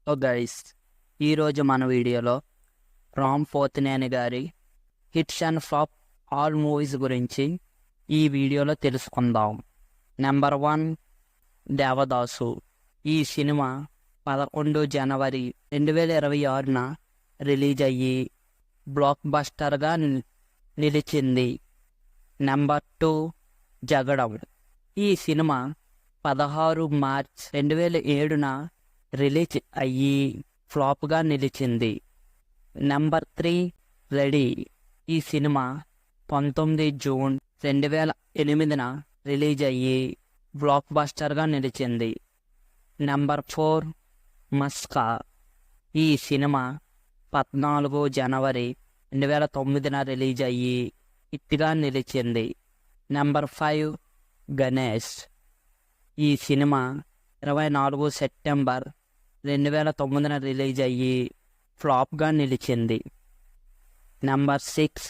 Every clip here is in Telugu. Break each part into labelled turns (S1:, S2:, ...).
S1: సో గైస్, ఈరోజు మన వీడియోలో రామ్ పోతినేని గారి hits and flop all movies గురించి ఈ వీడియోలో తెలుసుకుందాం. నెంబర్ 1, దేవదాసు. ఈ సినిమా 11 జనవరి 2026న రిలీజ్ అయ్యి బ్లాక్ బస్టర్గా నిలిచింది. నెంబర్ 2, జగడం. ఈ సినిమా 16 మార్చ్ 2007న రిలీజ్ అయ్యి ఫ్లాప్గా నిలిచింది. Number 3, ready. ఈ సినిమా 19 జూన్ 2008న రిలీజ్ అయ్యి బ్లాక్ బస్టర్గా నిలిచింది. నెంబర్ 4, మస్కా. ఈ సినిమా 14 జనవరి 2009న రిలీజ్ అయ్యి హిట్గా నిలిచింది. నెంబర్ 5, గణేష్. ఈ సినిమా 24 సెప్టెంబర్ 2009న రిలీజ్ అయ్యి ఫ్లాప్గా నిలిచింది. నెంబర్ 6,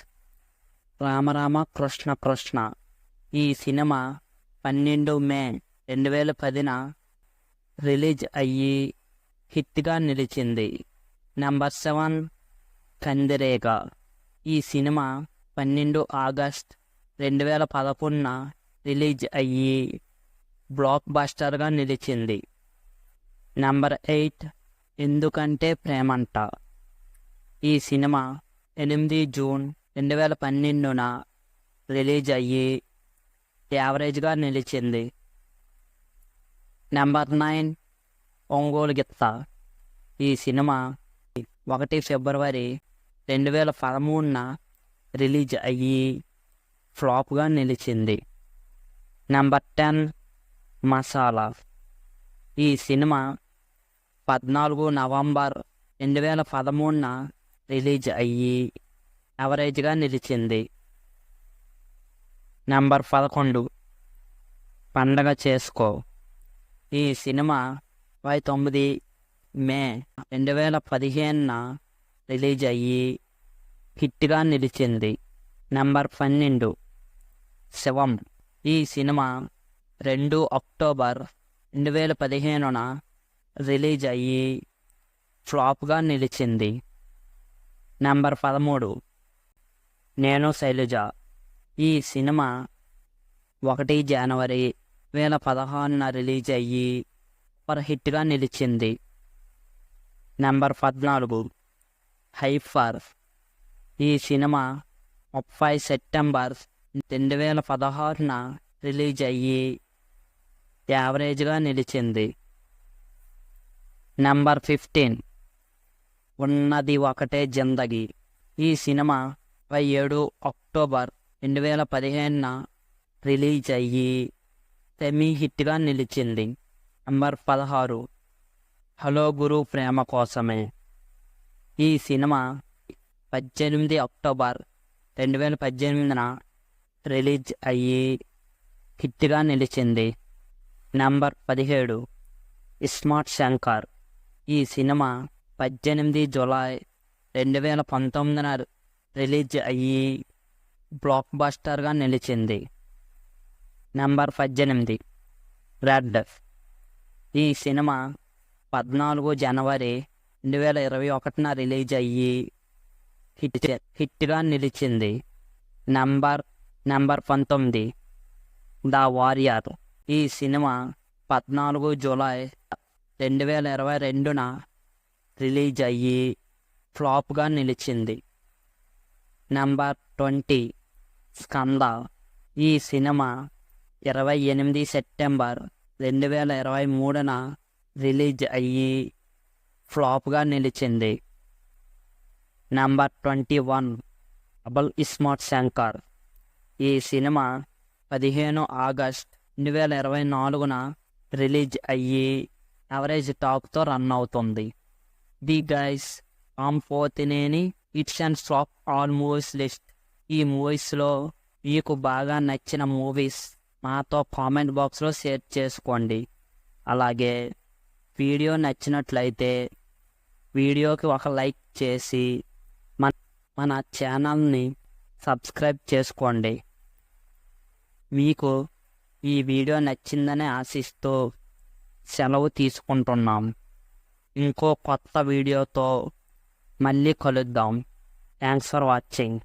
S1: రామరామ కృష్ణ కృష్ణ. ఈ సినిమా 12 మే 2010న రిలీజ్ అయ్యి హిట్గా నిలిచింది. నెంబర్ 7, కందిరేగ. ఈ సినిమా 12 ఆగస్ట్ 2011న రిలీజ్ అయ్యి బ్లాక్ బస్టర్గా నిలిచింది. నెంబర్ 8, ఎందుకంటే ప్రేమంట. ఈ సినిమా 8 జూన్ 2012న రిలీజ్ అయ్యి యావరేజ్గా నిలిచింది. నెంబర్ 9, ఒంగోలు గిత్త. ఈ సినిమా 1 ఫిబ్రవరి 2013న రిలీజ్ అయ్యి ఫ్లాప్గా నిలిచింది. నెంబర్ 10, మసాలా. ఈ సినిమా 14 నవంబర్ 2013న రిలీజ్ అయ్యి యావరేజ్గా నిలిచింది. నెంబర్ 11, పండగ చేసుకో. ఈ సినిమా 9 మే 2015న రిలీజ్ అయ్యి హిట్గా నిలిచింది. నెంబర్ 12, శివం. ఈ సినిమా 2 అక్టోబర్ 2015న రిలీజ్ అయ్యి ఫ్లాప్గా నిలిచింది. నెంబర్ 13, నేను శైలజ. ఈ సినిమా 1 జనవరి 2016న రిలీజ్ అయ్యి సూపర్ హిట్గా నిలిచింది. Number 14, heifer. ఈ సినిమా 30 సెప్టెంబర్ 2016న రిలీజ్ అయ్యి యావరేజ్గా నిలిచింది. నెంబర్ 15, ఉన్నది ఒకటే జిందగీ. ఈ సినిమా 27 అక్టోబర్ 2015న రిలీజ్ అయ్యి సెమీ హిట్గా నిలిచింది. నెంబర్ 16, హలో గురు ప్రేమ కోసమే. ఈ సినిమా 18 అక్టోబర్ 2018న రిలీజ్ అయ్యి హిట్గా నిలిచింది. నెంబర్ 17, ఇస్మార్ట్ శంకర్. ఈ సినిమా 18 జూలై 2019న రిలీజ్ అయ్యి బ్లాక్ బస్టర్గా నిలిచింది. Number 18, red. ఈ సినిమా 14 జనవరి 2021న రిలీజ్ అయ్యి హిట్గా నిలిచింది. Number 19, the warrior. ఈ సినిమా 14 జూలై 2022న రిలీజ్ అయ్యి ఫ్లాప్గా నిలిచింది. నెంబర్ 20, స్కంద. ఈ సినిమా 28 సెప్టెంబర్ 2023న రిలీజ్ అయ్యి ఫ్లాప్గా నిలిచింది. Number 21, double iSmart Shankar. ఈ సినిమా 15 ఆగస్ట్ 2024న రిలీజ్ అయ్యి యావరేజ్ టాక్తో రన్ అవుతుంది. The guys, Ram Pothineni hits and flop all movies list. ఈ మూవీస్లో మీకు బాగా నచ్చిన మూవీస్ మాతో కామెంట్ బాక్స్లో షేర్ చేసుకోండి. అలాగే వీడియో నచ్చినట్లయితే వీడియోకి ఒక లైక్ చేసి మన ఛానల్ని సబ్స్క్రైబ్ చేసుకోండి. మీకు ఈ వీడియో నచ్చిందని ఆశిస్తూ సెలవు తీసుకుంటున్నాం. ఇంకో కొత్త వీడియోతో మళ్ళీ కలుద్దాం. Thanks for watching.